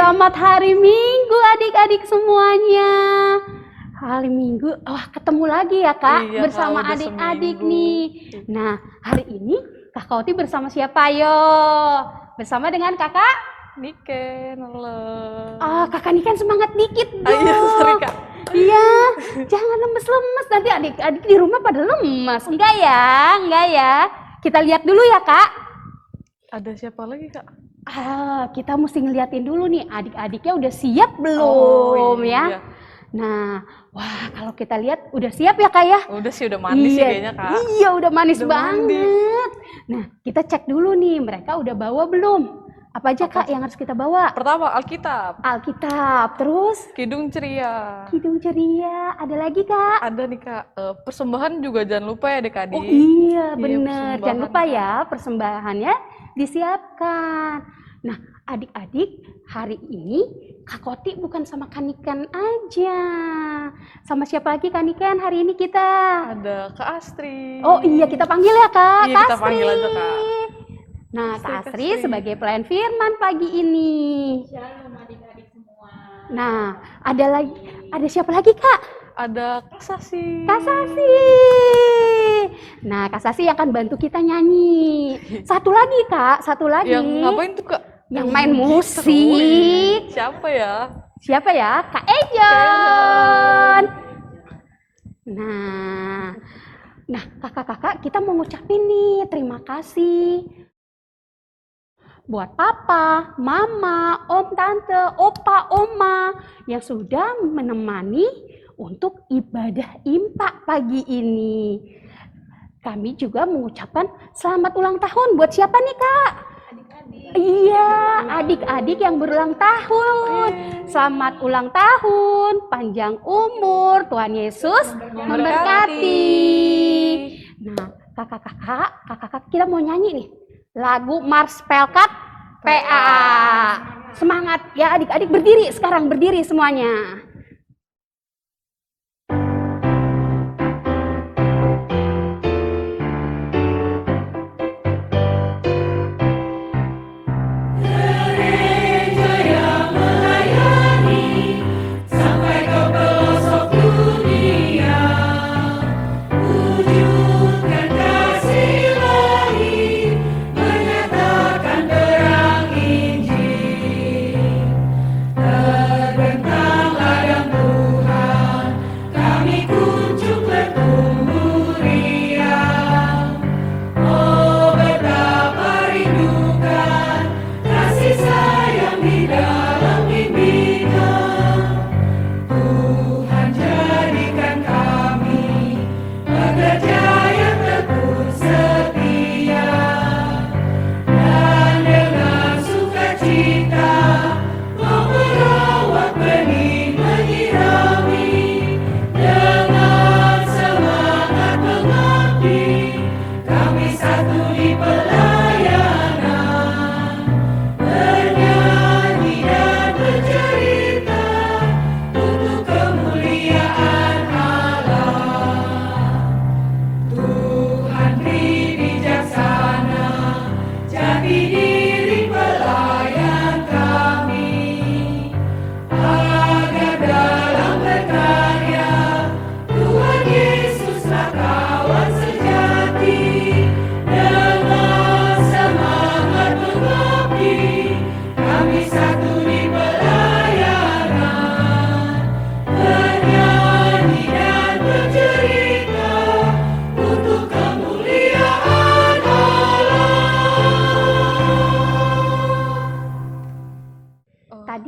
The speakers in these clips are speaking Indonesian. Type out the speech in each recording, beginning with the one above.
Selamat hari Minggu adik-adik semuanya. Hari Minggu, ketemu lagi ya Kak, Iya, bersama Kak, udah adik-adik seminggu. nih. Nah, hari ini Kak Kauti bersama siapa yo? Bersama dengan Kakak? Niken, halo. Kakak Niken semangat dikit dong. Iya, sorry Kak. Iya, jangan lemes-lemes, nanti adik-adik di rumah pada lemas. Enggak ya. Kita lihat dulu ya Kak. Ada siapa lagi Kak? Kita mesti ngeliatin dulu nih, adik-adiknya udah siap belum Oh, ya? iya. Nah, kalau kita lihat udah siap ya Kak ya? Udah sih, udah manis sih kayaknya Kak. Iya, udah manis Udah banget. Nah, kita cek dulu nih, mereka udah bawa belum? Apa aja Kak yang harus kita bawa? Pertama, Alkitab. Alkitab, terus Kidung ceria. Kidung ceria, ada lagi Kak? Ada nih Kak, persembahan juga jangan lupa ya adik-adik. Oh iya, bener. Jangan persembahan, lupa Kak. ya, persembahannya disiapkan. Nah, adik-adik, hari ini Kak Koti bukan sama Kaniken aja. Sama siapa lagi Kaniken hari ini kita? Ada Kak Astri. Oh iya, kita panggil ya Kak. Iya, Kak kita Astri. panggil aja, Kak. Nah, Astri, Kak Kak Astri Astri. sebagai pelayan firman pagi ini. Shalom adik-adik semua. Nah, ada siapa lagi Kak? Ada Kak Sasi. Kak Sasi. Nah, Kak Sasi akan bantu kita nyanyi. Satu lagi Kak, satu lagi. Yang ngapain tuh Kak? Yang main gitar. musik. Siapa ya? Siapa ya? Kak Ejon. Nah, kakak-kakak kita mau ngucapin nih terima kasih buat papa, mama, om, tante, opa, oma yang sudah menemani untuk ibadah impak pagi ini. Kami juga mengucapkan selamat ulang tahun buat siapa nih Kak? Adik-adik. Iya, adik-adik yang berulang tahun. Selamat ulang tahun, panjang umur, Tuhan Yesus memberkati. Nah, kakak-kakak kita mau nyanyi nih lagu Mars Pelkat PA. Semangat ya adik-adik, berdiri sekarang, berdiri semuanya.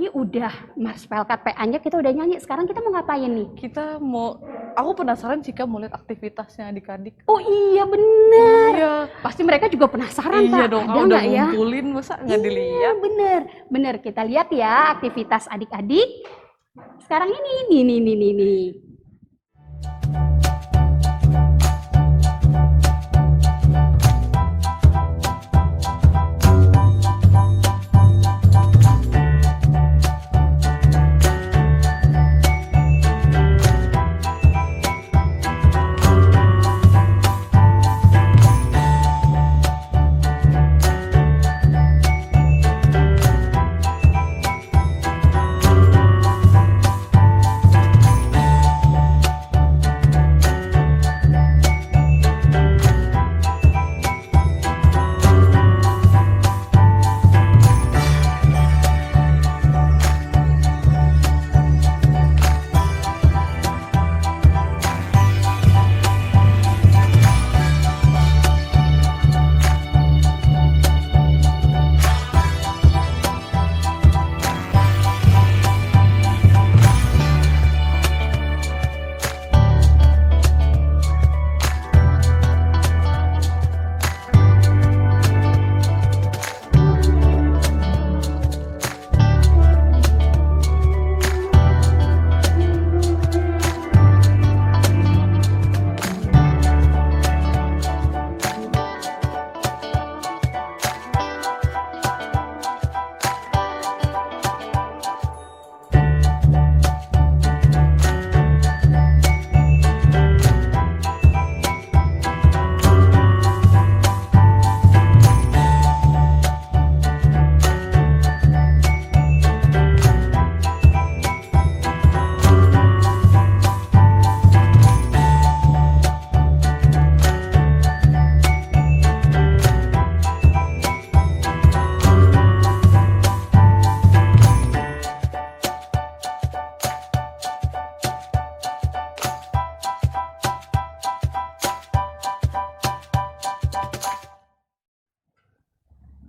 Udah Mars Pelkat PA-nya kita udah nyanyi. Sekarang kita mau ngapain nih? Aku penasaran sih Kak mau lihat aktivitasnya adik-adik. Oh iya bener. Iya. Pasti mereka juga penasaran Iya Kak. dong, Ada kalau udah nggak ya? ngumpulin masa nggak dilihat? Bener. Kita lihat ya aktivitas adik-adik. Sekarang ini.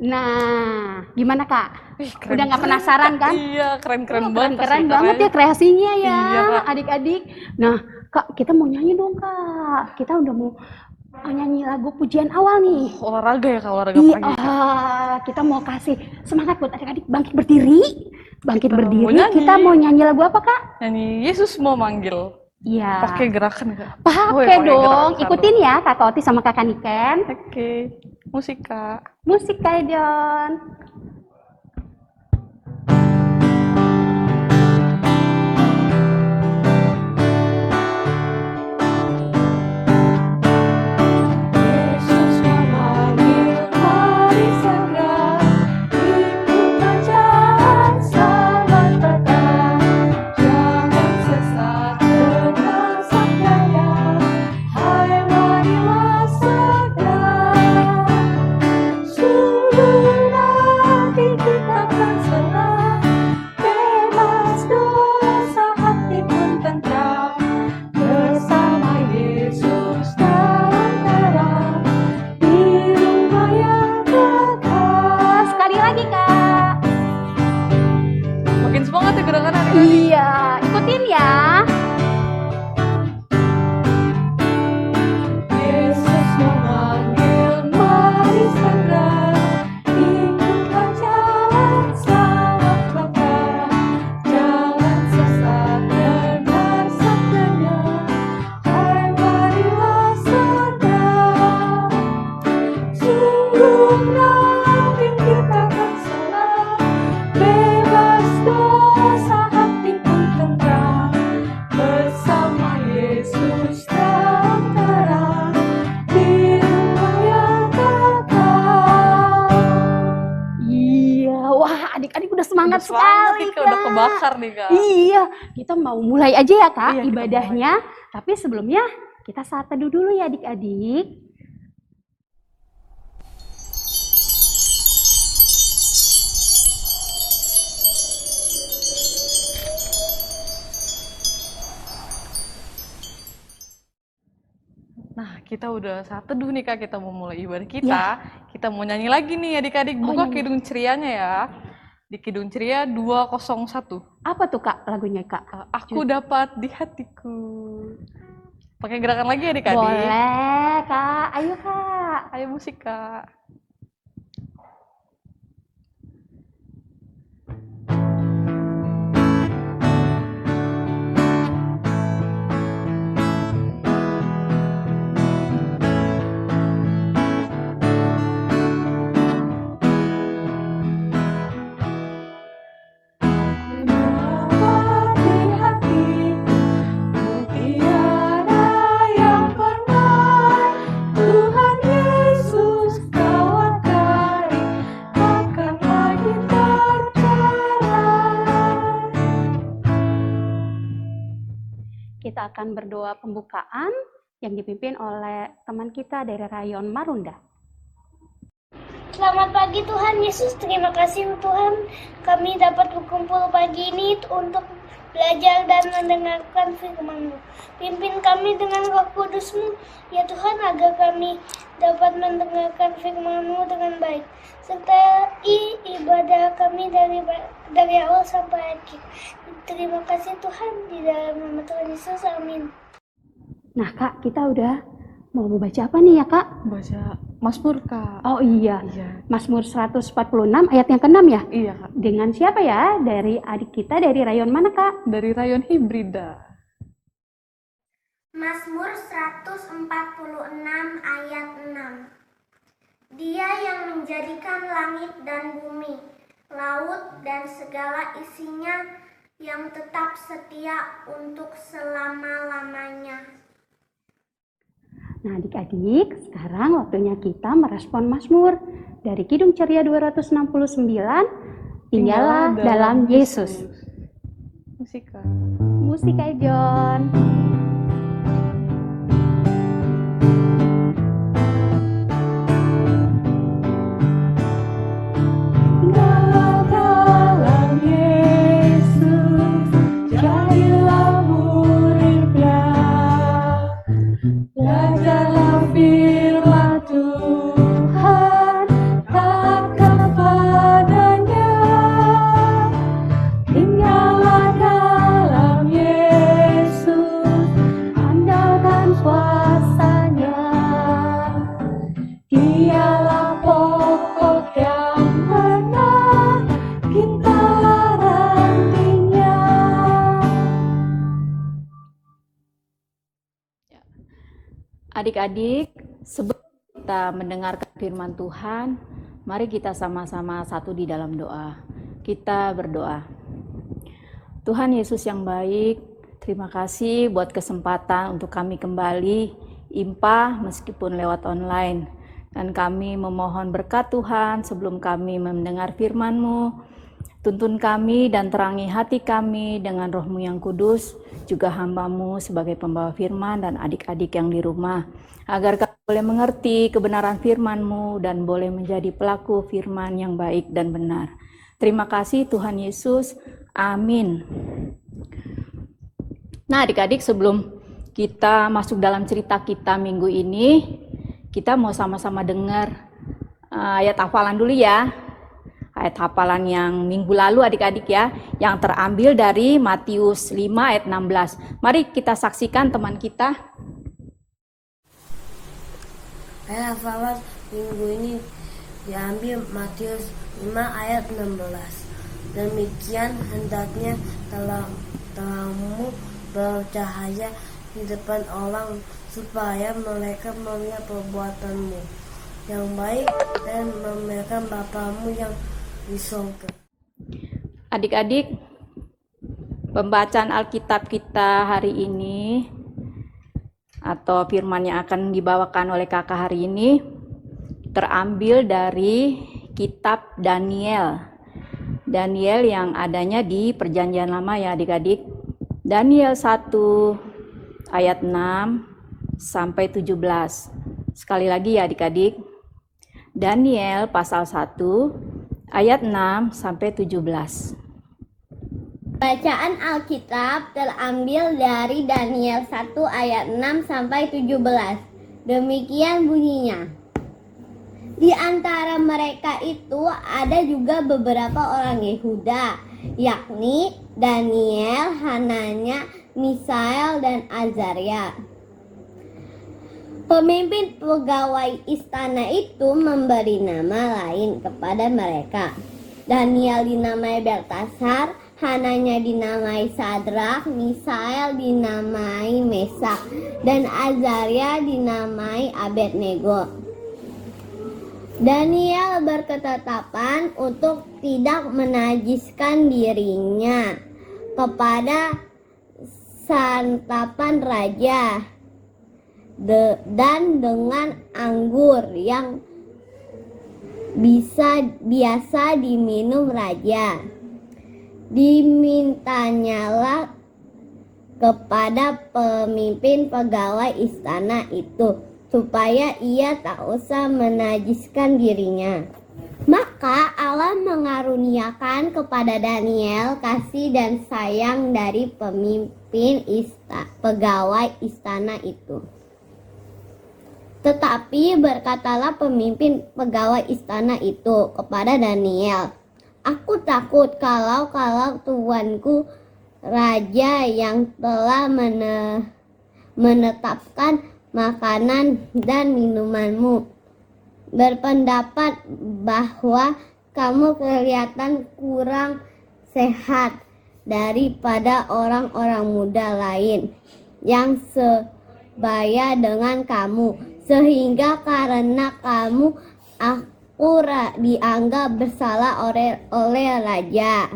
Nah, gimana Kak? Ih, keren Udah nggak banget, penasaran Kak. kan? Iya, keren-keren Oh, banget. keren pasti banget ya kreasinya ya, Iya, Kak. adik-adik. Nah, Kak, kita mau nyanyi dong, Kak. Kita udah mau nyanyi lagu pujian awal nih. Olahraga ya, Kak, olahraga Iya, pagi, Kak. kita mau kasih semangat buat adik-adik bangkit berdiri. Bangkit Kita mau berdiri, nyanyi. kita mau nyanyi lagu apa, Kak? Nyanyi Yesus mau manggil. Iya. Pakai gerakan, Kak. Pakai dong. gerakan. Ikutin ya Kak Oti sama Kakak Niken. Oke. Musik, Kak. Musik Kak John. Yesus memanggil, mari segera ikut jalan selamat datang. Jangan sesat dengan sabdanya, hai marilah segera. Sungguh nanti kita akan senang, bebas dosa hati pun tentram, bersama Yesus dalam terang, di rumah yang kekal. Sekali lagi Kak. Makin semangat ya gerakan hari Iya, ikutin ya. Yesus memanggil, mari segera ikutlah jalan selamat datang. Jangan sesat dengar sabdanya, hai marilah segera. Sungguh nanti kita akan senang, bebas dosa hati pun tentram, bersama Yesus dalam terang, di rumah yang kekal. Iya, wah adik-adik udah semangat sekali Kak. Udah kebakar nih, Kak. Iya, kita mau mulai aja ya Kak Iya, kita ibadahnya. Tapi sebelumnya kita saat teduh dulu ya adik-adik. Nah, kita udah saat teduh nih, Kak. Kita mau mulai ibadah kita. Kita mau nyanyi lagi nih adik-adik. Buka nyanyi. Kidung Cerianya ya. Di Kidung Ceria 201. Apa tuh Kak lagunya Kak? Aku dapat di hatiku. Pakai gerakan lagi adik-adik. Boleh Kak, ayo Kak. Ayo musik, Kak. Dapat di hatiku mutiara yang pernah Tuhan Yesus kawatkan akan lagi tercapai. Kita akan berdoa pembukaan yang dipimpin oleh teman kita dari Rayon Marunda. Selamat pagi Tuhan Yesus, terima kasih Tuhan kami dapat berkumpul pagi ini untuk belajar dan mendengarkan firman-Mu. Pimpin kami dengan Roh Kudus-Mu, ya Tuhan, agar kami dapat mendengarkan firman-Mu dengan baik. Sertai ibadah kami dari awal sampai akhir. Terima kasih Tuhan, di dalam nama Tuhan Yesus, amin. Nah Kak, kita udah mau baca apa nih ya Kak? Baca Mazmur, Kak. Oh iya, Iya. Mazmur 146 ayat yang ke-6 ya? Iya, Kak. Dengan siapa ya? Dari adik kita dari rayon mana Kak? Dari Rayon Hibrida. Mazmur 146 ayat 6. Dia yang menjadikan langit dan bumi, laut dan segala isinya, yang tetap setia untuk selama-lamanya. Nah adik-adik, sekarang waktunya kita merespon Mazmur dari Kidung Ceria 269, Tinggallah dalam Yesus. Musik, Kak. Musik Kak John. Dalam Yesus, jadilah muridnya. Belajarlah firman Tuhan, takkan Adik-adik, sebelum kita mendengarkan firman Tuhan, mari kita sama-sama satu di dalam doa. Kita berdoa. Tuhan Yesus yang baik, terima kasih buat kesempatan untuk kami kembali IMPA meskipun lewat online. Dan kami memohon berkat Tuhan sebelum kami mendengar firman-Mu. Tuntun kami dan terangi hati kami dengan Roh-Mu yang kudus, juga hamba-Mu sebagai pembawa firman dan adik-adik yang di rumah, agar kami boleh mengerti kebenaran firman-Mu dan boleh menjadi pelaku firman yang baik dan benar. Terima kasih Tuhan Yesus, amin. Nah adik-adik, sebelum kita masuk dalam cerita kita minggu ini, kita mau sama-sama dengar ayat hafalan dulu ya. Ayat hafalan yang minggu lalu adik-adik ya, yang terambil dari Matius 5 ayat 16. Mari kita saksikan teman kita. Ayat hafalan minggu ini diambil Matius 5 ayat 16. Demikian hendaknya terangmu bercahaya di depan orang, supaya mereka melihat perbuatanmu yang baik dan memuliakan Bapamu yang di surga. Adik-adik, pembacaan Alkitab kita hari ini atau firman yang akan dibawakan oleh kakak hari ini terambil dari kitab Daniel. Daniel yang adanya di Perjanjian Lama ya adik-adik. Daniel 1 ayat 6 sampai 17. Sekali lagi ya adik-adik. Daniel pasal 1 ayat 6 sampai 17. Bacaan Alkitab terambil dari Daniel 1 ayat 6 sampai 17. Demikian bunyinya. Di antara mereka itu ada juga beberapa orang Yehuda, yakni Daniel, Hananya, Misael, dan Azaria. Pemimpin pegawai istana itu memberi nama lain kepada mereka. Daniel dinamai Beltasar, Hananya dinamai Sadrak, Misael dinamai Mesak, dan Azaria dinamai Abednego. Daniel berketetapan untuk tidak menajiskan dirinya kepada santapan raja dan dengan anggur yang biasa diminum raja. Dimintanyalah kepada pemimpin pegawai istana itu supaya ia tak usah menajiskan dirinya. Maka Allah mengaruniakan kepada Daniel kasih dan sayang dari pemimpin pegawai istana itu. Tetapi berkatalah pemimpin pegawai istana itu kepada Daniel, "Aku takut kalau tuanku raja yang telah menetapkan makanan dan minumanmu berpendapat bahwa kamu kelihatan kurang sehat daripada orang-orang muda lain yang sebaya dengan kamu, sehingga karena kamu aku dianggap bersalah oleh raja."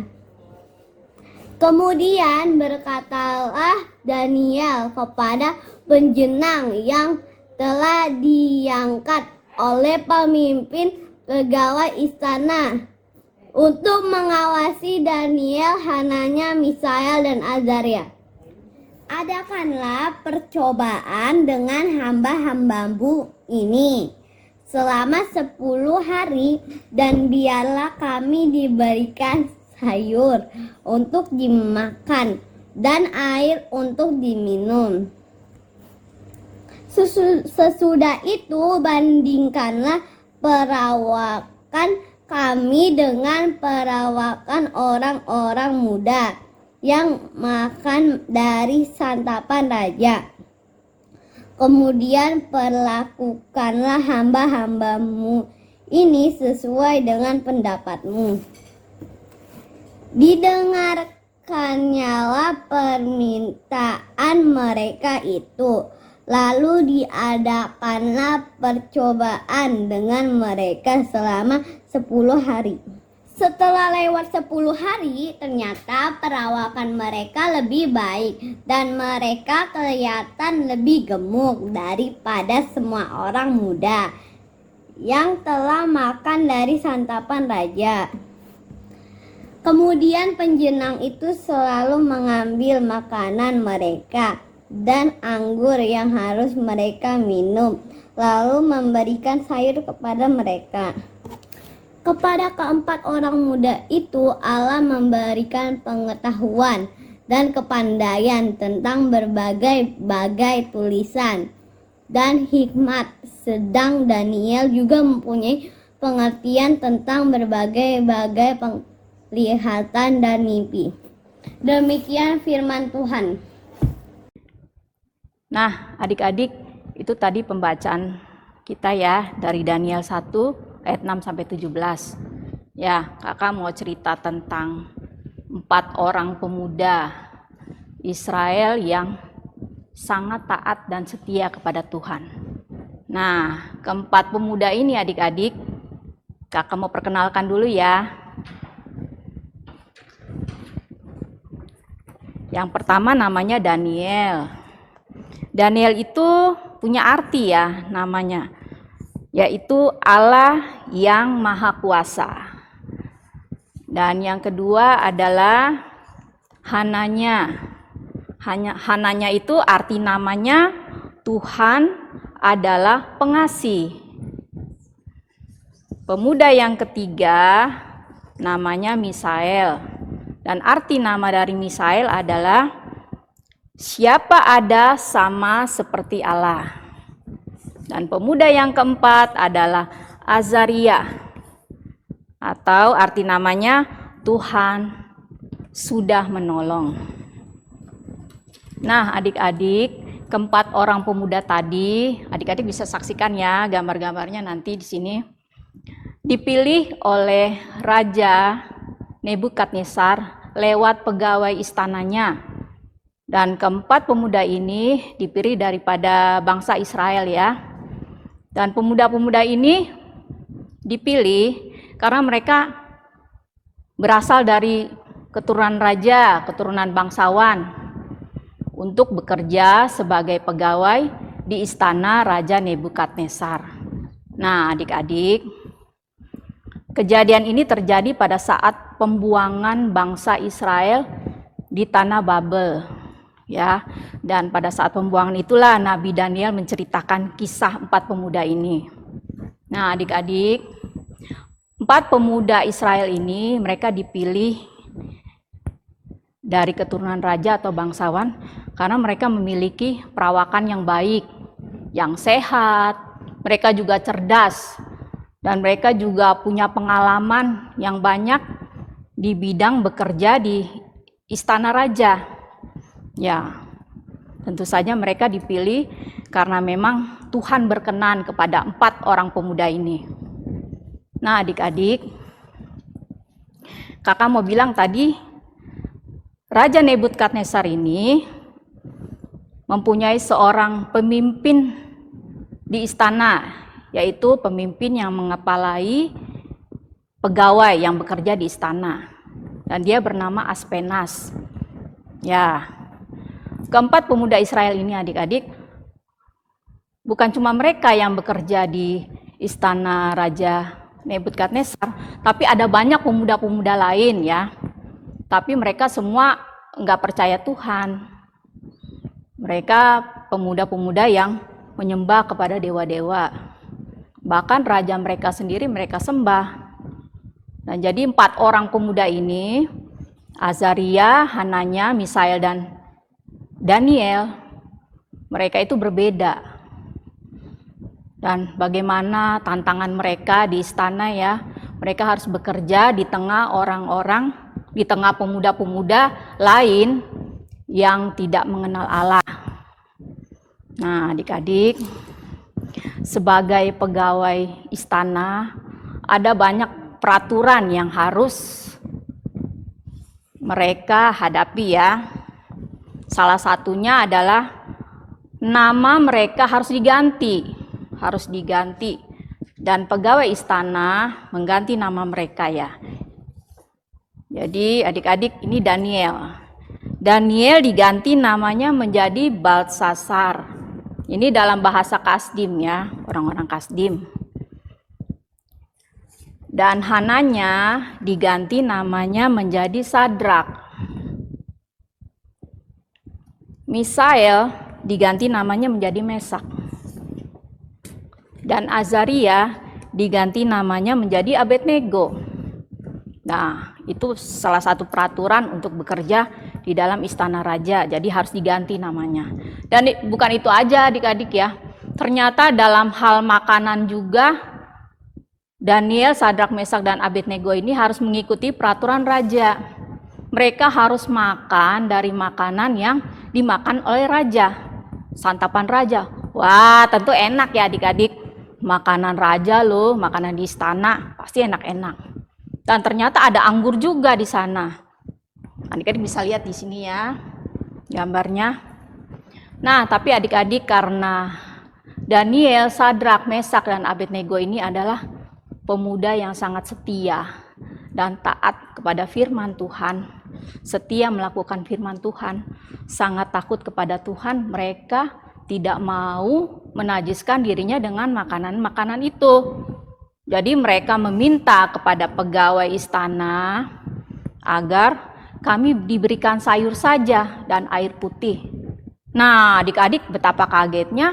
Kemudian berkatalah Daniel kepada penjenang yang telah diangkat oleh pemimpin pegawai istana untuk mengawasi Daniel, Hananya, Misael, dan Azaria. "Adakanlah percobaan dengan hamba-hambamu ini selama 10 hari, dan biarlah kami diberikan sayur untuk dimakan dan air untuk diminum. Sesudah itu bandingkanlah perawakan kami dengan perawakan orang-orang muda yang makan dari santapan raja. Kemudian perlakukanlah hamba-hambamu ini sesuai dengan pendapatmu." Didengarkannyalah permintaan mereka itu. Lalu diadakanlah percobaan dengan mereka selama 10 hari. Setelah lewat 10 hari, ternyata perawakan mereka lebih baik dan mereka kelihatan lebih gemuk daripada semua orang muda yang telah makan dari santapan raja. Kemudian penjenang itu selalu mengambil makanan mereka dan anggur yang harus mereka minum, lalu memberikan sayur kepada mereka. Kepada keempat orang muda itu Allah memberikan pengetahuan dan kepandaian tentang berbagai-bagai tulisan dan hikmat, sedang Daniel juga mempunyai pengertian tentang berbagai-bagai penglihatan dan mimpi. Demikian firman Tuhan. Nah, adik-adik, itu tadi pembacaan kita ya dari Daniel 1 ayat 6 sampai 17. Ya, kakak mau cerita tentang 4 orang pemuda Israel yang sangat taat dan setia kepada Tuhan. Nah, keempat pemuda ini adik-adik, kakak mau perkenalkan dulu ya. Yang pertama namanya Daniel. Daniel itu punya arti ya namanya, yaitu Allah yang Maha Kuasa. Dan yang kedua adalah Hananya. Hananya itu arti namanya Tuhan adalah pengasih. Pemuda yang ketiga namanya Misael. Dan arti nama dari Misael adalah siapa ada sama seperti Allah. Dan pemuda yang keempat adalah Azaria, atau arti namanya Tuhan sudah menolong. Nah, adik-adik, keempat orang pemuda tadi, adik-adik bisa saksikan ya gambar-gambarnya nanti di sini. Dipilih oleh Raja Nebukadnezar lewat pegawai istananya. Dan keempat pemuda ini dipilih daripada bangsa Israel ya. Dan pemuda-pemuda ini dipilih karena mereka berasal dari keturunan raja, keturunan bangsawan untuk bekerja sebagai pegawai di istana Raja Nebukadnezar. Nah, adik-adik, kejadian ini terjadi pada saat pembuangan bangsa Israel di tanah Babel. Ya, dan pada saat pembuangan itulah Nabi Daniel menceritakan kisah 4 pemuda ini. Nah, adik-adik, 4 pemuda Israel ini mereka dipilih dari keturunan raja atau bangsawan karena mereka memiliki perawakan yang baik, yang sehat, mereka juga cerdas, dan mereka juga punya pengalaman yang banyak di bidang bekerja di istana raja. Ya, tentu saja mereka dipilih karena memang Tuhan berkenan kepada 4 orang pemuda ini. Nah, adik-adik, kakak mau bilang tadi, Raja Nebukadnezar ini mempunyai seorang pemimpin di istana, yaitu pemimpin yang mengepalai pegawai yang bekerja di istana. Dan dia bernama Aspenas. Ya, keempat pemuda Israel ini adik-adik, bukan cuma mereka yang bekerja di istana Raja Nebukadnezar, tapi ada banyak pemuda-pemuda lain ya. Tapi mereka semua enggak percaya Tuhan. Mereka pemuda-pemuda yang menyembah kepada dewa-dewa. Bahkan raja mereka sendiri mereka sembah. Dan jadi 4 orang pemuda ini, Azaria, Hananya, Misael, dan Daniel, mereka itu berbeda. Dan bagaimana tantangan mereka di istana ya, mereka harus bekerja di tengah orang-orang, di tengah pemuda-pemuda lain yang tidak mengenal Allah. Nah, adik-adik, sebagai pegawai istana, ada banyak peraturan yang harus mereka hadapi ya. Salah satunya adalah nama mereka harus diganti. Dan pegawai istana mengganti nama mereka ya. Jadi adik-adik, ini Daniel. Daniel diganti namanya menjadi Baltsasar. Ini dalam bahasa Kasdim ya, orang-orang Kasdim. Dan Hananya diganti namanya menjadi Sadrak. Misael diganti namanya menjadi Mesak. Dan Azaria diganti namanya menjadi Abednego. Nah, itu salah satu peraturan untuk bekerja di dalam istana raja. Jadi harus diganti namanya. Dan bukan itu aja adik-adik ya. Ternyata dalam hal makanan juga Daniel, Sadrak, Mesak, dan Abednego ini harus mengikuti peraturan raja. Mereka harus makan dari makanan yang dimakan oleh raja. Santapan raja. Wah, tentu enak ya adik-adik. Makanan raja loh, makanan di istana pasti enak-enak. Dan ternyata ada anggur juga di sana. Adik-adik bisa lihat di sini ya gambarnya. Nah, tapi adik-adik karena Daniel, Sadrak, Mesak, dan Abednego ini adalah pemuda yang sangat setia dan taat kepada firman Tuhan, setia melakukan firman Tuhan, sangat takut kepada Tuhan, mereka tidak mau menajiskan dirinya dengan makanan-makanan itu. Jadi mereka meminta kepada pegawai istana agar kami diberikan sayur saja dan air putih. Nah, adik-adik betapa kagetnya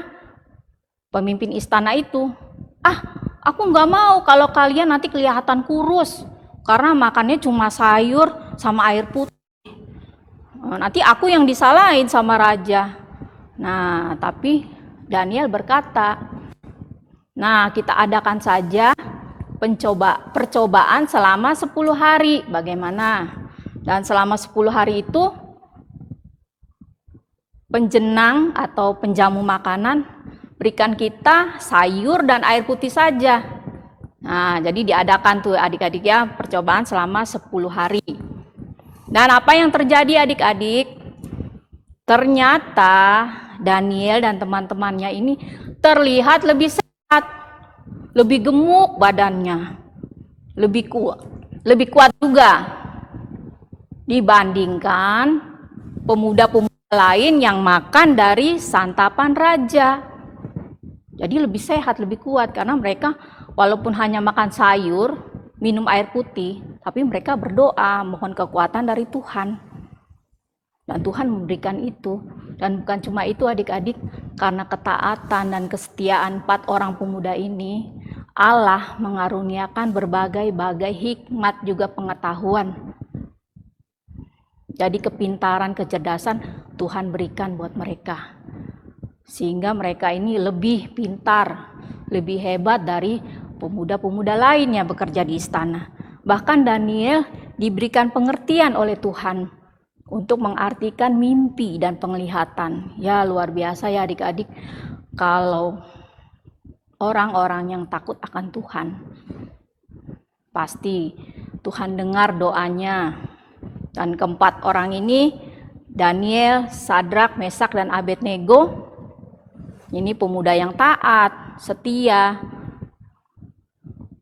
pemimpin istana itu. Aku nggak mau kalau kalian nanti kelihatan kurus karena makannya cuma sayur sama air putih. Nanti aku yang disalahin sama raja. Nah, tapi Daniel berkata, nah, kita adakan saja percobaan selama 10 hari. Bagaimana? Dan selama 10 hari itu penjenang atau penjamu makanan berikan kita sayur dan air putih saja. Nah, jadi diadakan tuh adik-adik ya percobaan selama 10 hari. Dan apa yang terjadi adik-adik? Ternyata Daniel dan teman-temannya ini terlihat lebih sehat, lebih gemuk badannya, lebih kuat juga dibandingkan pemuda-pemuda lain yang makan dari santapan raja. Jadi lebih sehat, lebih kuat karena mereka walaupun hanya makan sayur, minum air putih, tapi mereka berdoa mohon kekuatan dari Tuhan. Dan Tuhan memberikan itu. Dan bukan cuma itu adik-adik, karena ketaatan dan kesetiaan 4 orang pemuda ini, Allah mengaruniakan berbagai-bagai hikmat juga pengetahuan. Jadi kepintaran, kecerdasan Tuhan berikan buat mereka. Sehingga mereka ini lebih pintar, lebih hebat dari pemuda-pemuda lain yang bekerja di istana. Bahkan Daniel diberikan pengertian oleh Tuhan untuk mengartikan mimpi dan penglihatan. Ya, luar biasa ya adik-adik. Kalau orang-orang yang takut akan Tuhan, pasti Tuhan dengar doanya. Dan keempat orang ini, Daniel, Sadrak, Mesak, dan Abednego, ini pemuda yang taat, setia.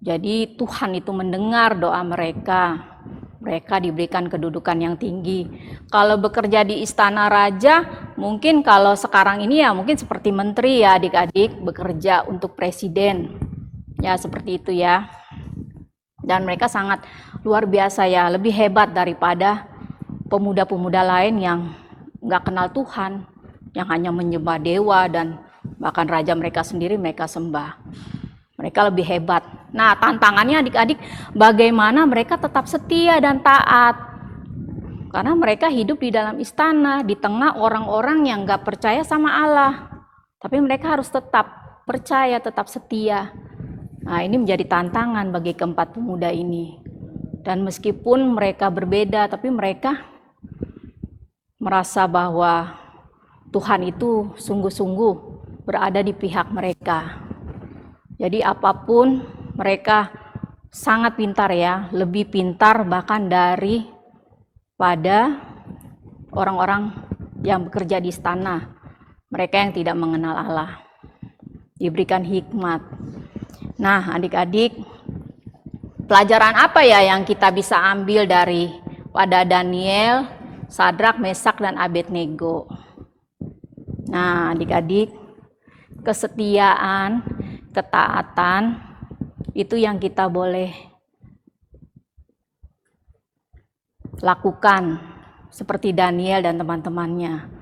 Jadi Tuhan itu mendengar doa mereka. Mereka diberikan kedudukan yang tinggi. Kalau bekerja di istana raja, mungkin kalau sekarang ini ya mungkin seperti menteri ya adik-adik, bekerja untuk presiden. Ya seperti itu ya. Dan mereka sangat luar biasa ya, lebih hebat daripada pemuda-pemuda lain yang nggak kenal Tuhan, yang hanya menyembah dewa dan bahkan raja mereka sendiri mereka sembah. Mereka lebih hebat. Nah, tantangannya adik-adik, bagaimana mereka tetap setia dan taat. Karena mereka hidup di dalam istana, di tengah orang-orang yang gak percaya sama Allah. Tapi mereka harus tetap percaya, tetap setia. Nah, ini menjadi tantangan bagi keempat pemuda ini. Dan meskipun mereka berbeda, tapi mereka merasa bahwa Tuhan itu sungguh-sungguh berada di pihak mereka. Jadi apapun mereka sangat pintar ya, lebih pintar bahkan daripada orang-orang yang bekerja di istana. mereka yang tidak mengenal Allah. Diberikan hikmat. Nah, adik-adik, pelajaran apa ya yang kita bisa ambil dari pada Daniel, Sadrak, Mesak, dan Abednego? Nah, adik-adik, kesetiaan, ketaatan, itu yang kita boleh lakukan seperti Daniel dan teman-temannya.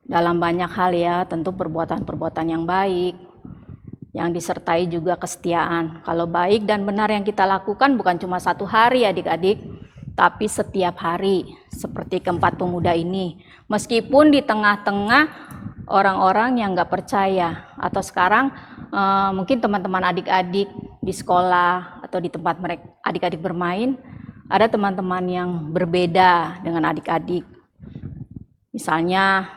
Dalam banyak hal ya, tentu perbuatan-perbuatan yang baik, yang disertai juga kesetiaan. Kalau baik dan benar yang kita lakukan bukan cuma satu hari adik-adik, tapi setiap hari, seperti keempat pemuda ini. Meskipun di tengah-tengah orang-orang yang nggak percaya, atau sekarang mungkin teman-teman adik-adik di sekolah atau di tempat mereka adik-adik bermain, ada teman-teman yang berbeda dengan adik-adik. Misalnya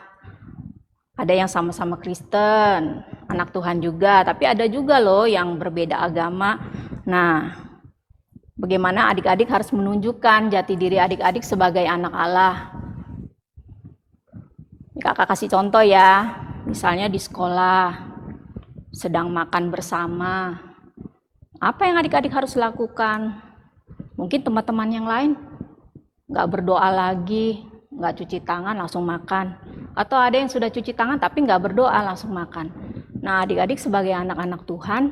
ada yang sama-sama Kristen, anak Tuhan juga, tapi ada juga loh yang berbeda agama. Nah, bagaimana adik-adik harus menunjukkan jati diri adik-adik sebagai anak Allah. Kakak kasih contoh ya, misalnya di sekolah, sedang makan bersama. Apa yang adik-adik harus lakukan? Mungkin teman-teman yang lain nggak berdoa lagi, nggak cuci tangan langsung makan. Atau ada yang sudah cuci tangan tapi nggak berdoa langsung makan. Nah, adik-adik sebagai anak-anak Tuhan,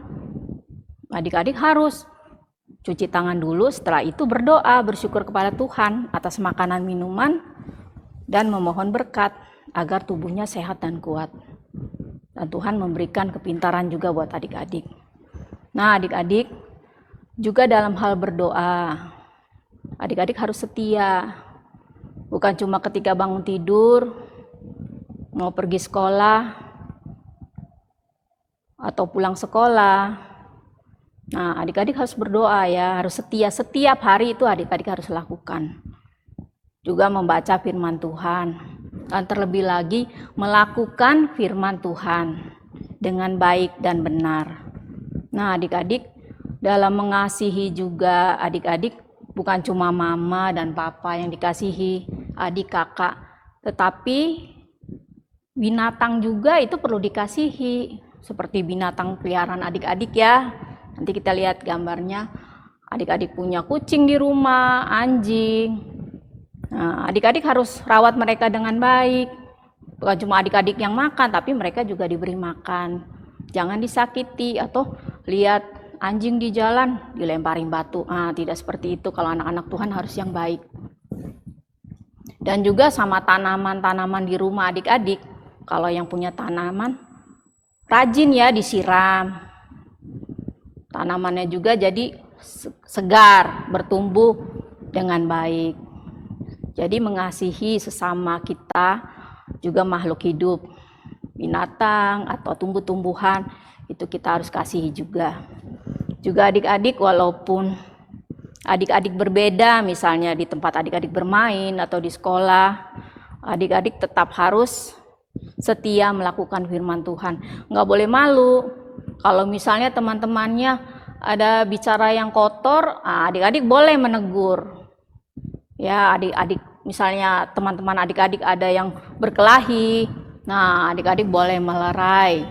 adik-adik harus cuci tangan dulu, setelah itu berdoa, bersyukur kepada Tuhan atas makanan minuman, dan memohon berkat agar tubuhnya sehat dan kuat. Dan Tuhan memberikan kepintaran juga buat adik-adik. Nah, adik-adik juga dalam hal berdoa, adik-adik harus setia. Bukan cuma ketika bangun tidur, mau pergi sekolah, atau pulang sekolah. Nah, adik-adik harus berdoa ya, harus setia. Setiap hari itu adik-adik harus lakukan. Juga membaca firman Tuhan. Dan terlebih lagi melakukan firman Tuhan dengan baik dan benar. Nah, adik-adik dalam mengasihi juga adik-adik bukan cuma mama dan papa yang dikasihi, adik, kakak, tetapi binatang juga itu perlu dikasihi, seperti binatang peliharaan adik-adik ya. Nanti kita lihat gambarnya, adik-adik punya kucing di rumah, anjing. Nah, adik-adik harus rawat mereka dengan baik. Bukan cuma adik-adik yang makan, tapi mereka juga diberi makan. Jangan disakiti, atau lihat anjing di jalan dilemparin batu. Tidak seperti itu. Kalau anak-anak Tuhan harus yang baik. Dan juga sama tanaman-tanaman di rumah adik-adik. Kalau yang punya tanaman, rajin ya disiram. Tanamannya juga jadi segar, bertumbuh dengan baik. Jadi mengasihi sesama kita, juga makhluk hidup, binatang atau tumbuh-tumbuhan, itu kita harus kasihi juga. Juga adik-adik, walaupun adik-adik berbeda, misalnya di tempat adik-adik bermain atau di sekolah, adik-adik tetap harus setia melakukan firman Tuhan. Nggak boleh malu. Kalau misalnya teman-temannya ada bicara yang kotor, adik-adik boleh menegur. Ya, adik-adik, misalnya teman-teman adik-adik ada yang berkelahi, nah adik-adik boleh melerai,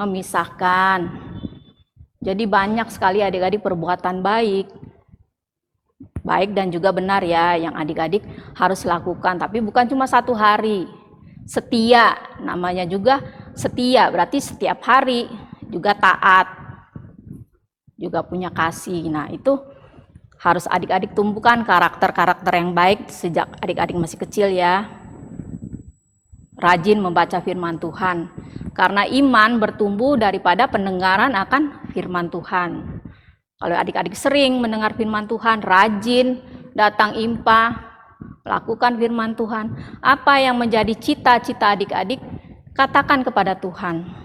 memisahkan. Jadi banyak sekali adik-adik perbuatan baik dan juga benar ya yang adik-adik harus lakukan. Tapi bukan cuma satu hari. Setia, namanya juga setia, berarti setiap hari. Juga taat, juga punya kasih. Nah, itu harus adik-adik tumbuhkan karakter-karakter yang baik sejak adik-adik masih kecil ya. Rajin membaca firman Tuhan. Karena iman bertumbuh daripada pendengaran akan firman Tuhan. Kalau adik-adik sering mendengar firman Tuhan, rajin datang impa, lakukan firman Tuhan. Apa yang menjadi cita-cita adik-adik, katakan kepada Tuhan.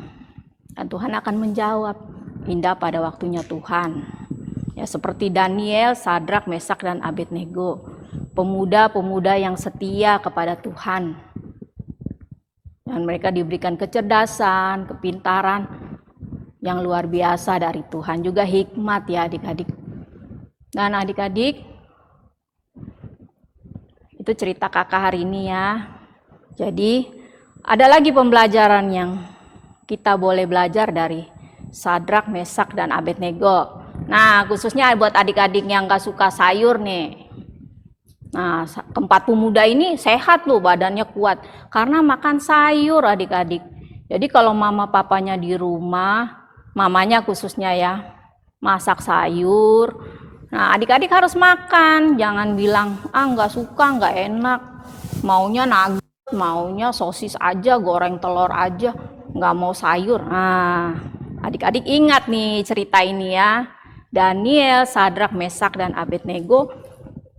Dan Tuhan akan menjawab, indah pada waktunya Tuhan. Ya, seperti Daniel, Sadrak, Mesak, dan Abednego. Pemuda-pemuda yang setia kepada Tuhan. Dan mereka diberikan kecerdasan, kepintaran yang luar biasa dari Tuhan. Juga hikmat ya adik-adik. Dan adik-adik, itu cerita kakak hari ini ya. Jadi Ada lagi pembelajaran yang kita boleh belajar dari Sadrak, Mesak, dan Abednego. Nah, khususnya buat adik-adik yang gak suka sayur nih. Nah, keempat pemuda ini sehat loh, badannya kuat. Karena makan sayur adik-adik. Jadi kalau mama papanya di rumah, mamanya khususnya ya, masak sayur. Nah, adik-adik harus makan. Jangan bilang, nggak suka, nggak enak. Maunya nugget, maunya sosis aja, goreng telur aja. Nggak mau sayur. Nah, adik-adik ingat nih cerita ini ya. Daniel, Sadrak, Mesak, dan Abednego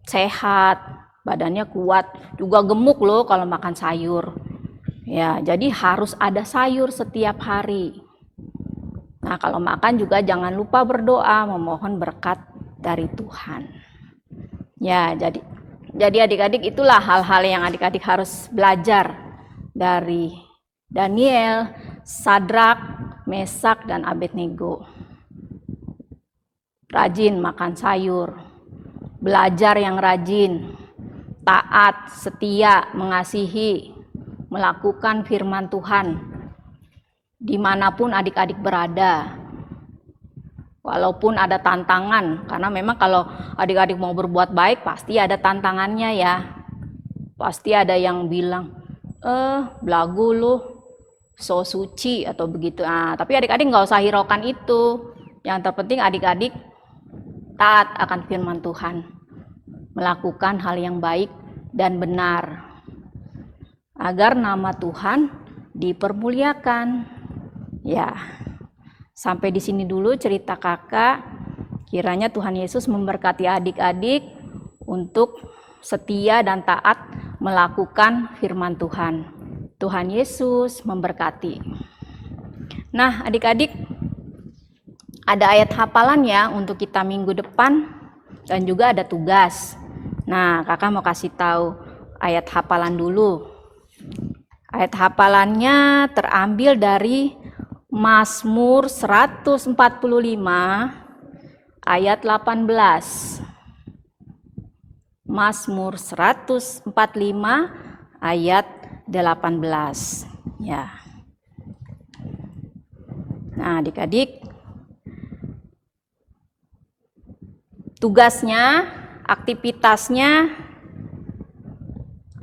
sehat. Badannya kuat. Juga gemuk loh kalau makan sayur. Ya, jadi harus ada sayur setiap hari. Nah, kalau makan juga jangan lupa berdoa, memohon berkat dari Tuhan. Ya, jadi adik-adik itulah hal-hal yang adik-adik harus belajar dari Daniel, Sadrak, Mesak, dan Abednego. Rajin makan sayur, belajar yang rajin, taat, setia, mengasihi, melakukan firman Tuhan dimanapun adik-adik berada. Walaupun ada tantangan, karena memang kalau adik-adik mau berbuat baik pasti ada tantangannya ya. Pasti ada yang bilang, belagu lu, so suci atau begitu. Tapi adik-adik nggak usah hiraukan itu. Yang terpenting adik-adik taat akan firman Tuhan, melakukan hal yang baik dan benar, agar nama Tuhan dipermuliakan. Ya. Sampai di sini dulu cerita kakak. Kiranya Tuhan Yesus memberkati adik-adik untuk setia dan taat melakukan firman Tuhan. Tuhan Yesus memberkati. Nah, adik-adik, ada ayat hafalan ya untuk kita minggu depan dan juga ada tugas. Nah, kakak mau kasih tahu ayat hafalan dulu. Ayat hafalannya terambil dari Mazmur 145 ayat 18. Mazmur 145 ayat 18. Ya. Nah, adik-adik, tugasnya, aktivitasnya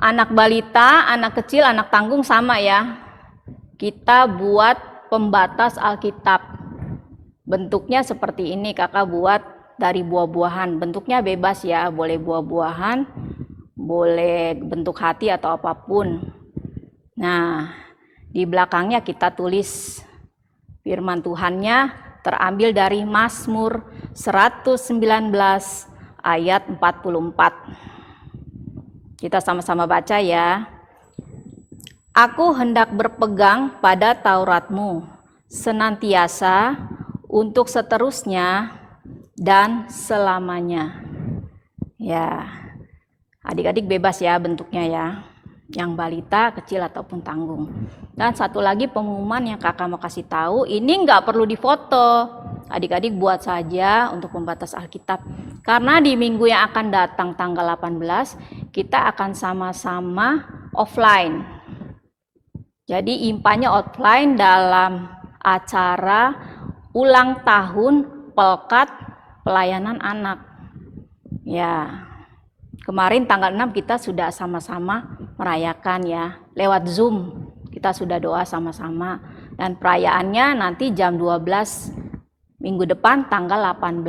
anak balita, anak kecil, anak tanggung sama ya. Kita buat pembatas Alkitab. Bentuknya seperti ini, kakak buat dari buah-buahan. Bentuknya bebas ya, boleh buah-buahan, boleh bentuk hati atau apapun. Nah, di belakangnya kita tulis firman Tuhannya terambil dari Mazmur 119 ayat 44. Kita sama-sama baca ya. Aku hendak berpegang pada Tauratmu senantiasa untuk seterusnya dan selamanya. Ya, adik-adik bebas ya bentuknya ya. Yang balita, kecil ataupun tanggung. Dan satu lagi pengumuman yang kakak mau kasih tahu, ini nggak perlu difoto. Adik-adik buat saja untuk pembatas Alkitab. Karena di minggu yang akan datang tanggal 18, kita akan sama-sama offline. Jadi impanya offline dalam acara ulang tahun Pelkat Pelayanan Anak. Ya, kemarin tanggal 6 kita sudah sama-sama merayakan ya, lewat Zoom. Kita sudah doa sama-sama. Dan perayaannya nanti jam 12 minggu depan tanggal 18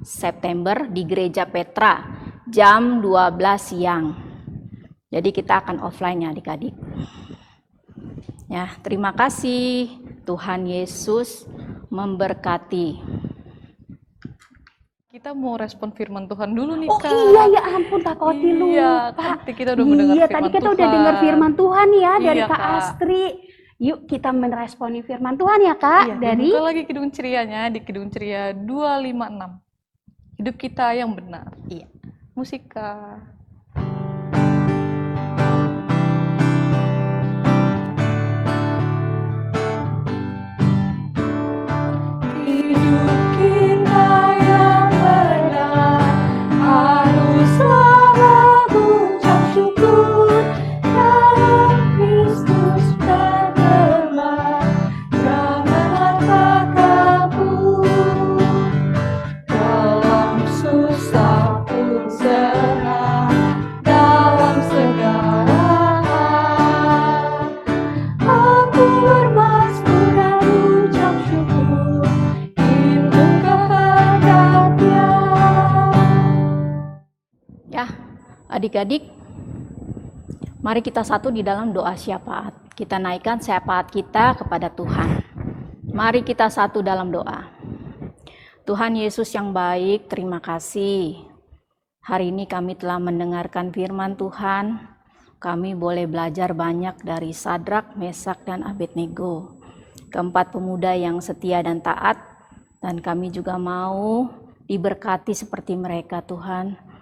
September di Gereja Petra, jam 12 siang. Jadi kita akan offline ya adik-adik. Ya, terima kasih. Tuhan Yesus memberkati. Kita mau respon firman Tuhan dulu nih, Oh Kak. iya, ya ampun Kak Oti lupa. Iya, tadi kita udah mendengar Iya, firman tadi kita udah Tuhan. dengar firman Tuhan ya dari Iya, Kak Kak. Astri. Yuk kita meresponi firman Tuhan ya Kak. Iya, dari dibuka lagi Kidung Cerianya di Kidung Ceria 256. Hidup kita yang benar. Iya. Musik, Kak. Hidup kita yang benar haruslah mengucap syukur dalam Kristus Adik-adik, mari kita satu di dalam doa syafaat. Kita naikkan syafaat kita kepada Tuhan. Mari kita satu dalam doa. Tuhan Yesus yang baik, terima kasih. Hari ini kami telah mendengarkan firman Tuhan. Kami boleh belajar banyak dari Sadrak, Mesak, dan Abednego. Keempat pemuda yang setia dan taat. Dan kami juga mau diberkati seperti mereka, Tuhan.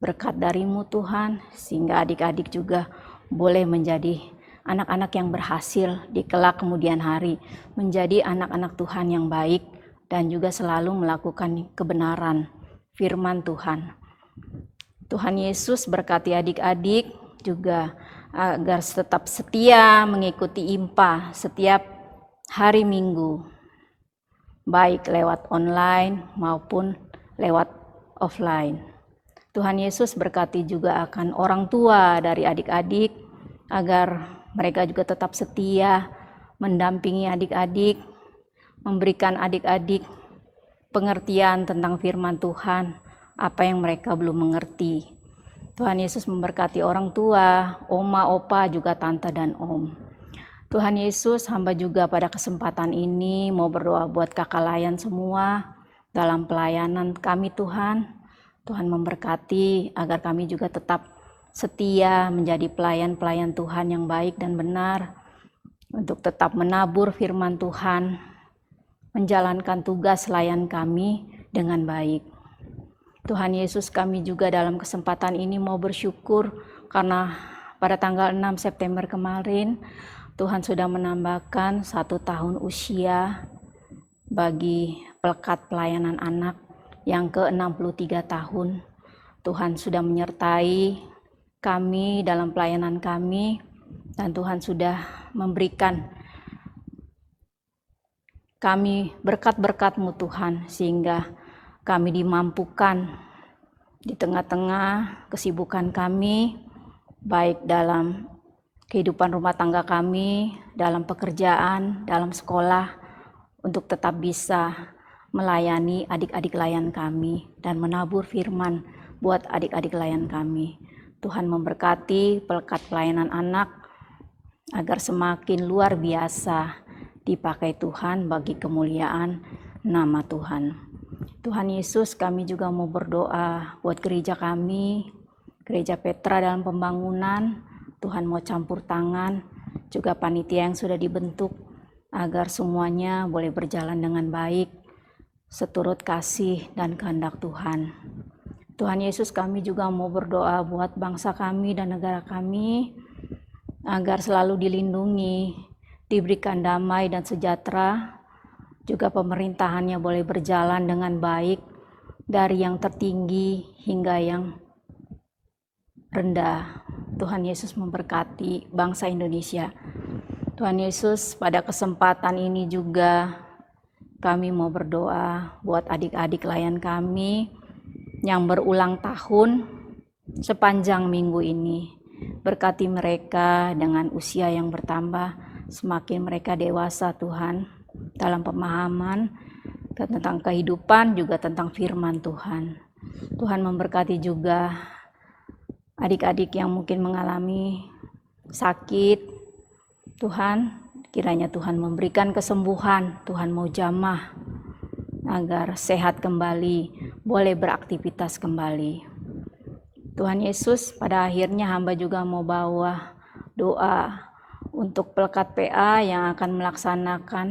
Berkat dari-Mu Tuhan, sehingga adik-adik juga boleh menjadi anak-anak yang berhasil di kelak kemudian hari, menjadi anak-anak Tuhan yang baik dan juga selalu melakukan kebenaran firman Tuhan. Tuhan Yesus berkati adik-adik juga agar tetap setia mengikuti IMPA setiap hari Minggu, baik lewat online maupun lewat offline. Tuhan Yesus berkati juga akan orang tua dari adik-adik agar mereka juga tetap setia mendampingi adik-adik, memberikan adik-adik pengertian tentang firman Tuhan, apa yang mereka belum mengerti. Tuhan Yesus memberkati orang tua, oma, opa, juga tante dan om. Tuhan Yesus, hamba juga pada kesempatan ini mau berdoa buat kakak layan semua dalam pelayanan kami Tuhan. Tuhan memberkati agar kami juga tetap setia menjadi pelayan-pelayan Tuhan yang baik dan benar, untuk tetap menabur firman Tuhan, menjalankan tugas layan kami dengan baik. Tuhan Yesus, kami juga dalam kesempatan ini mau bersyukur karena pada tanggal 6 September kemarin Tuhan sudah menambahkan 1 tahun usia bagi Pelekat Pelayanan Anak yang ke-63 tahun. Tuhan sudah menyertai kami dalam pelayanan kami, dan Tuhan sudah memberikan kami berkat-berkat-Mu Tuhan, sehingga kami dimampukan di tengah-tengah kesibukan kami, baik dalam kehidupan rumah tangga kami, dalam pekerjaan, dalam sekolah, untuk tetap bisa melayani adik-adik layan kami dan menabur firman buat adik-adik layan kami. Tuhan memberkati Pelekat Pelayanan Anak agar semakin luar biasa dipakai Tuhan bagi kemuliaan nama Tuhan. Tuhan Yesus, kami juga mau berdoa buat gereja kami, Gereja Petra dalam pembangunan. Tuhan mau campur tangan, juga panitia yang sudah dibentuk, agar semuanya boleh berjalan dengan baik seturut kasih dan kehendak Tuhan. Tuhan Yesus, kami juga mau berdoa buat bangsa kami dan negara kami agar selalu dilindungi, diberikan damai dan sejahtera, juga pemerintahannya boleh berjalan dengan baik dari yang tertinggi hingga yang rendah. Tuhan Yesus memberkati bangsa Indonesia. Tuhan Yesus, pada kesempatan ini juga kami mau berdoa buat adik-adik layan kami yang berulang tahun sepanjang minggu ini. Berkati mereka dengan usia yang bertambah, semakin mereka dewasa Tuhan, dalam pemahaman tentang kehidupan, juga tentang firman Tuhan. Tuhan memberkati juga adik-adik yang mungkin mengalami sakit. Tuhan, kiranya Tuhan memberikan kesembuhan, Tuhan mau jamah agar sehat kembali, boleh beraktivitas kembali. Tuhan Yesus, pada akhirnya hamba juga mau bawa doa untuk Pelekat PA yang akan melaksanakan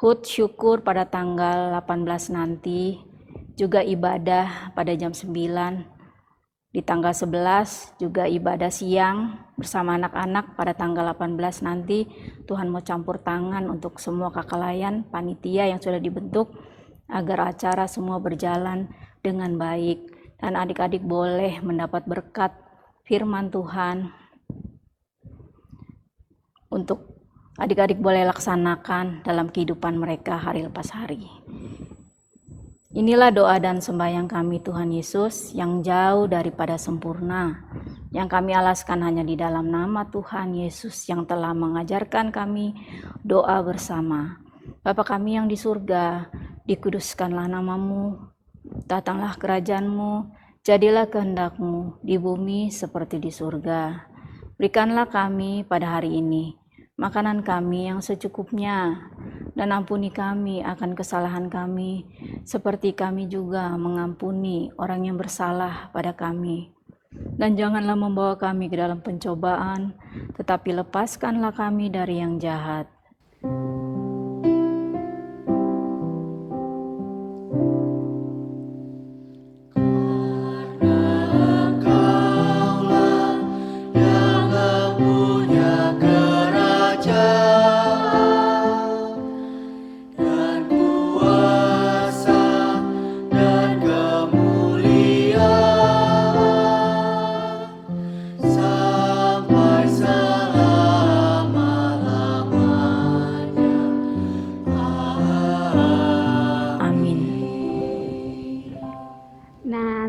HUT syukur pada tanggal 18 nanti, juga ibadah pada jam 9. Di tanggal 11 juga ibadah siang bersama anak-anak pada tanggal 18 nanti. Tuhan mau campur tangan untuk semua kakak layan, panitia yang sudah dibentuk, agar acara semua berjalan dengan baik. Dan adik-adik boleh mendapat berkat firman Tuhan untuk adik-adik boleh laksanakan dalam kehidupan mereka hari lepas hari. Inilah doa dan sembahyang kami Tuhan Yesus yang jauh daripada sempurna, yang kami alaskan hanya di dalam nama Tuhan Yesus yang telah mengajarkan kami doa bersama. Bapa kami yang di surga, dikuduskanlah namamu, datanglah kerajaan-Mu, Jadilah kehendak-Mu di bumi seperti di surga. Berikanlah kami pada hari ini makanan kami yang secukupnya, dan ampuni kami akan kesalahan kami, seperti kami juga mengampuni orang yang bersalah pada kami. Dan janganlah membawa kami ke dalam pencobaan, tetapi lepaskanlah kami dari yang jahat.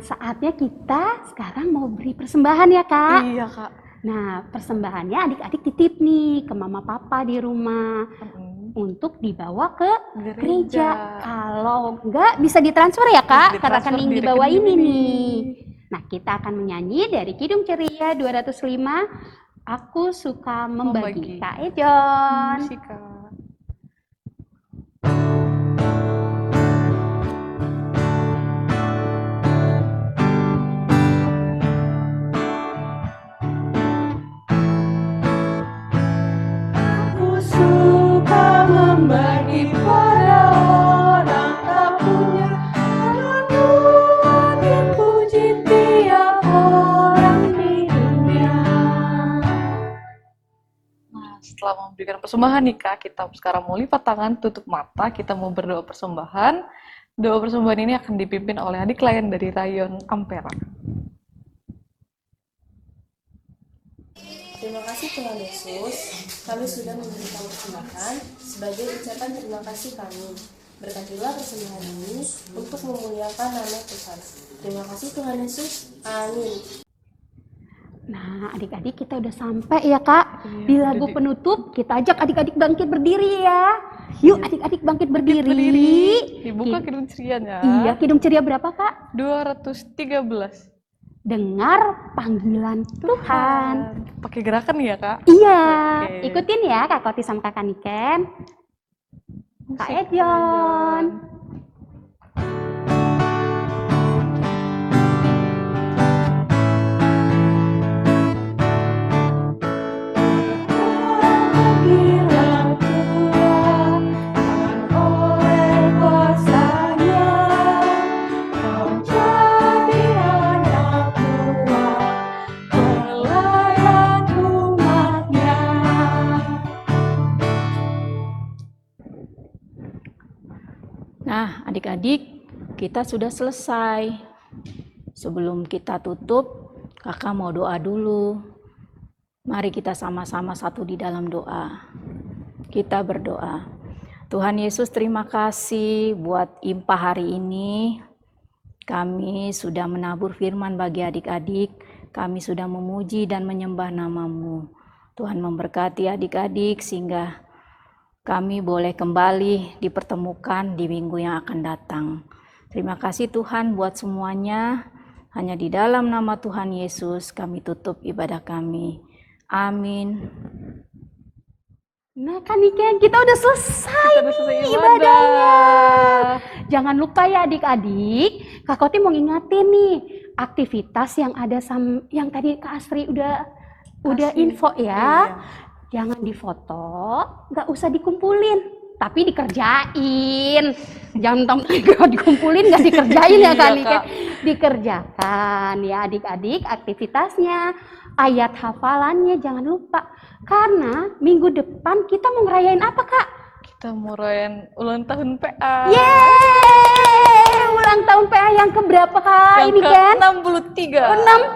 Saatnya kita sekarang mau beri persembahan ya Kak. Iya Kak. Nah persembahannya adik-adik titip nih ke mama papa di rumah untuk dibawa ke gereja. Kalau enggak bisa ditransfer ya Kak, karena rekening di bawah ini nih. Nah kita akan menyanyi dari Kidung Ceria 205, Aku Suka Membagi. Kak Ejon. Musika. Membagi pada orang tak punya, lalu makin puji tiap orang di dunia. Nah, setelah memberikan persembahan nih Kak, kita sekarang mau lipat tangan, tutup mata, kita mau berdoa persembahan. Doa persembahan ini akan dipimpin oleh adik lain dari Rayon Ampera. Terima kasih Tuhan Yesus, kami sudah memberikan persembahan sebagai ucapan terima kasih kami. Berkatilah persembahan ini untuk memuliakan nama Tuhan. Terima kasih Tuhan Yesus. Amin. Nah adik-adik kita udah sampai ya Kak. Di lagu penutup kita ajak adik-adik bangkit berdiri ya. Yuk adik-adik bangkit berdiri. Dibuka Kidung Cerianya. Iya, Kidung Ceria berapa Kak? 213. Dengar panggilan Tuhan. Pakai gerakan ya Kak? Iya, Oke. ikutin ya Kak Koti sama Kakak Niken. Kak Musik Ejon. Nah, adik-adik, kita sudah selesai. Sebelum kita tutup, kakak mau doa dulu. Mari kita sama-sama satu di dalam doa. Kita berdoa. Tuhan Yesus, terima kasih buat IMPA hari ini. Kami sudah menabur firman bagi adik-adik. Kami sudah memuji dan menyembah nama-Mu. Tuhan memberkati adik-adik sehingga kami boleh kembali dipertemukan di minggu yang akan datang. Terima kasih Tuhan buat semuanya. Hanya di dalam nama Tuhan Yesus kami tutup ibadah kami. Amin. Nah Kak Niken, kita udah selesai nih ibadahnya. Jangan lupa ya adik-adik, Kak Koti mau ngingetin nih aktivitas yang ada yang tadi Kak Astri udah info ya. Iya. Jangan difoto, nggak usah dikumpulin, tapi dikerjain. Jangan dikumpulin, nggak dikerjain ya Kak Niken. Dikerjakan ya adik-adik aktivitasnya, ayat hafalannya jangan lupa. Karena minggu depan kita mau ngerayain apa Kak? Kita mau rayain ulang tahun PA. Yeay! Ulang tahun PA yang keberapa Kak? Yang Ini kan? 63.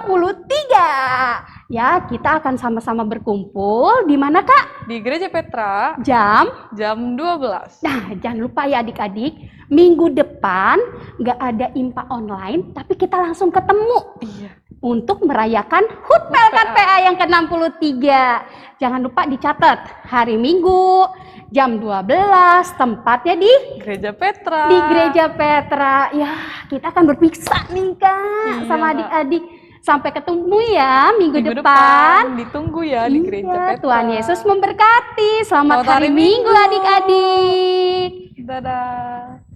63. Ya, kita akan sama-sama berkumpul di mana Kak? Di Gereja Petra Jam? jam 12. Nah, jangan lupa ya adik-adik, minggu depan nggak ada IMPA online, tapi kita langsung ketemu. Iya. untuk merayakan HUT PLKR PA yang ke-63. Jangan lupa dicatat, hari Minggu jam 12, tempatnya di Gereja Petra. Gereja Petra. Ya, kita akan berpisah nih Kak, Iya, sama Kak. adik-adik. Sampai ketemu ya minggu Minggu depan. ditunggu ya di Gereja Iya, Petra. Tuhan Yesus memberkati. Selamat Selamat hari hari Minggu Minggu. adik-adik. Dadah.